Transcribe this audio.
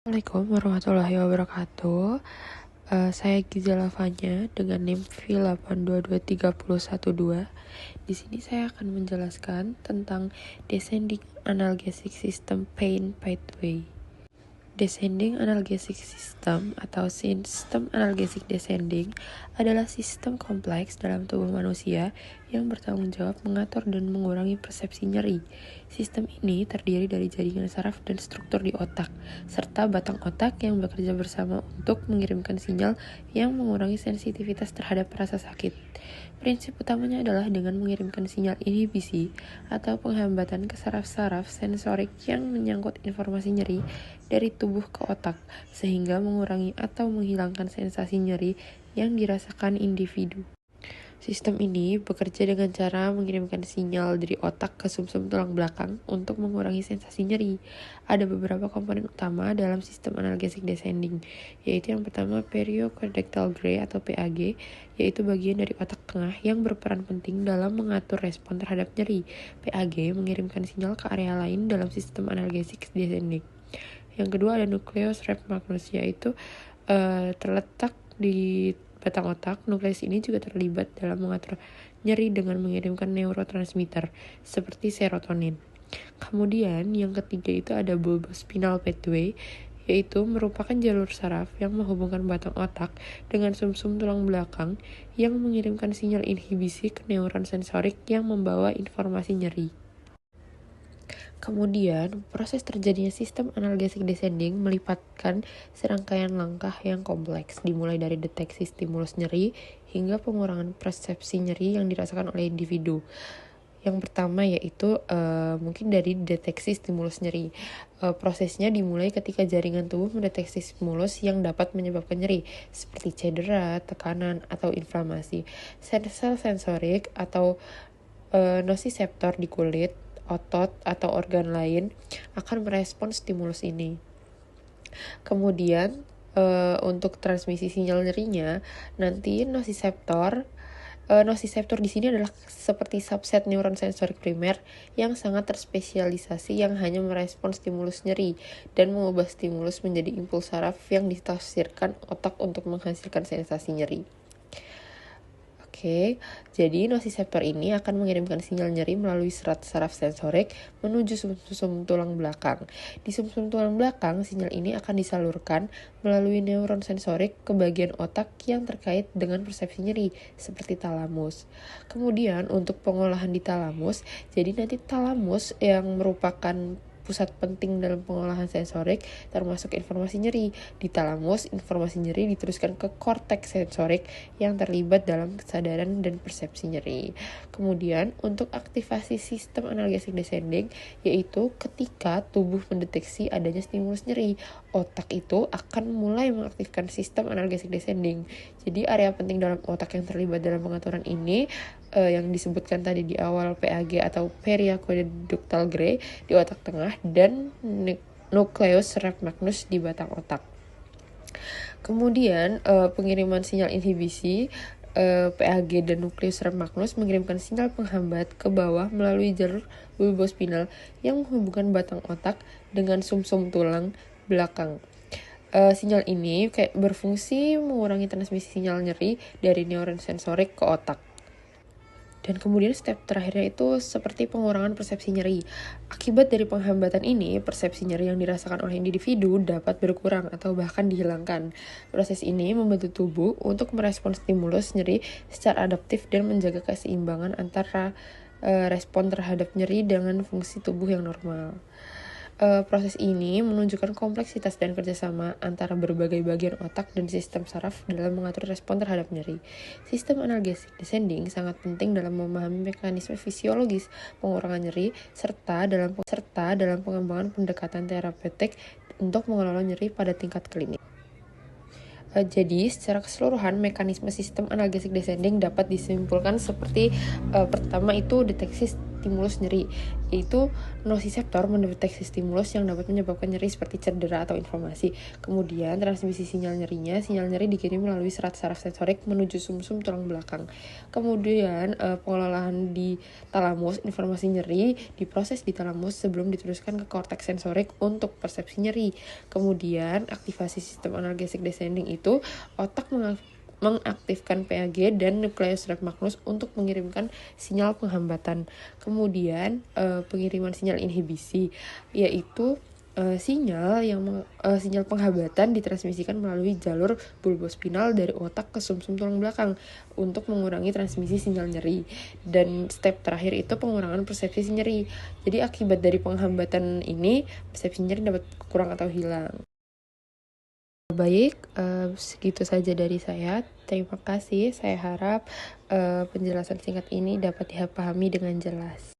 Assalamualaikum warahmatullahi wabarakatuh. Saya Giza Lavanya dengan NIM V8223012. Di sini saya akan menjelaskan tentang Descending Analgesic System Pain Pathway. Descending Analgesic System atau sistem analgesik descending adalah sistem kompleks dalam tubuh manusia yang bertanggung jawab mengatur dan mengurangi persepsi nyeri. Sistem ini terdiri dari jaringan saraf dan struktur di otak, serta batang otak yang bekerja bersama untuk mengirimkan sinyal yang mengurangi sensitivitas terhadap rasa sakit. Prinsip utamanya adalah dengan mengirimkan sinyal inhibisi atau penghambatan ke saraf-saraf sensorik yang menyangkut informasi nyeri dari tubuh ke otak, sehingga mengurangi atau menghilangkan sensasi nyeri yang dirasakan individu. Sistem ini bekerja dengan cara mengirimkan sinyal dari otak ke sumsum tulang belakang untuk mengurangi sensasi nyeri. Ada beberapa komponen utama dalam sistem analgesik descending, yaitu yang pertama periocondactyl gray atau PAG, yaitu bagian dari otak tengah yang berperan penting dalam mengatur respon terhadap nyeri. PAG mengirimkan sinyal ke area lain dalam sistem analgesik descending. Yang kedua ada nukleus rem magnus, yaitu terletak di batang otak. Nukleus ini juga terlibat dalam mengatur nyeri dengan mengirimkan neurotransmitter seperti serotonin. Kemudian yang ketiga itu ada bulbospinal pathway, yaitu merupakan jalur saraf yang menghubungkan batang otak dengan sumsum tulang belakang yang mengirimkan sinyal inhibisi ke neuron sensorik yang membawa informasi nyeri. Kemudian, proses terjadinya sistem analgesik descending melibatkan serangkaian langkah yang kompleks, dimulai dari deteksi stimulus nyeri hingga pengurangan persepsi nyeri yang dirasakan oleh individu. Yang pertama yaitu mungkin dari deteksi stimulus nyeri. Prosesnya dimulai ketika jaringan tubuh mendeteksi stimulus yang dapat menyebabkan nyeri, seperti cedera, tekanan, atau inflamasi. Sel sensorik atau nosiseptor di kulit, otot, atau organ lain akan merespons stimulus ini. Kemudian untuk transmisi sinyal nyerinya, nanti nosiseptor di sini adalah seperti subset neuron sensorik primer yang sangat terspesialisasi yang hanya merespons stimulus nyeri dan mengubah stimulus menjadi impuls saraf yang ditafsirkan otak untuk menghasilkan sensasi nyeri. Oke, jadi nosiseptor ini akan mengirimkan sinyal nyeri melalui serat saraf sensorik menuju sumsum tulang belakang. Di sumsum tulang belakang, sinyal ini akan disalurkan melalui neuron sensorik ke bagian otak yang terkait dengan persepsi nyeri, seperti talamus. Kemudian untuk pengolahan di talamus, jadi nanti talamus yang merupakan pusat penting dalam pengolahan sensorik termasuk informasi nyeri. Di talamus, informasi nyeri diteruskan ke korteks sensorik yang terlibat dalam kesadaran dan persepsi nyeri. Kemudian untuk aktivasi sistem analgesik descending, yaitu ketika tubuh mendeteksi adanya stimulus nyeri, otak itu akan mulai mengaktifkan sistem analgesik descending. Jadi area penting dalam otak yang terlibat dalam pengaturan ini yang disebutkan tadi di awal PAG atau periocondactyl gray di otak tengah dan nukleus rem magnus di batang otak. Kemudian pengiriman sinyal inhibisi PAG dan nukleus rem magnus mengirimkan sinyal penghambat ke bawah melalui jalur bulbospinal yang menghubungkan batang otak dengan sumsum tulang belakang. Sinyal ini kayak berfungsi mengurangi transmisi sinyal nyeri dari neuron sensorik ke otak. Dan kemudian step terakhirnya itu seperti pengurangan persepsi nyeri. Akibat dari penghambatan ini, persepsi nyeri yang dirasakan oleh individu dapat berkurang atau bahkan dihilangkan. Proses ini membantu tubuh untuk merespons stimulus nyeri secara adaptif dan menjaga keseimbangan antara respon terhadap nyeri dengan fungsi tubuh yang normal. Proses ini menunjukkan kompleksitas dan kerjasama antara berbagai bagian otak dan sistem saraf dalam mengatur respon terhadap nyeri. Sistem analgesik descending sangat penting dalam memahami mekanisme fisiologis pengurangan nyeri serta dalam pengembangan pendekatan terapeutik untuk mengelola nyeri pada tingkat klinis. Jadi secara keseluruhan mekanisme sistem analgesik descending dapat disimpulkan seperti pertama itu deteksi stimulus nyeri, yaitu nociceptor mendeteksi stimulus yang dapat menyebabkan nyeri seperti cedera atau inflamasi. Kemudian transmisi sinyal nyeri dikirim melalui serat saraf sensorik menuju sumsum tulang belakang. Kemudian pengelolaan di talamus, informasi nyeri diproses di talamus sebelum diteruskan ke korteks sensorik untuk persepsi nyeri. Kemudian aktivasi sistem analgesik descending itu otak mengaktifkan PAG dan nucleus magnus untuk mengirimkan sinyal penghambatan. Kemudian pengiriman sinyal inhibisi, yaitu sinyal penghambatan ditransmisikan melalui jalur bulbospinal dari otak ke sumsum tulang belakang untuk mengurangi transmisi sinyal nyeri. Dan step terakhir itu pengurangan persepsi nyeri. Jadi akibat dari penghambatan ini, persepsi nyeri dapat kurang atau hilang. Baik, segitu saja dari saya. Terima kasih. Saya harap penjelasan singkat ini dapat dipahami dengan jelas.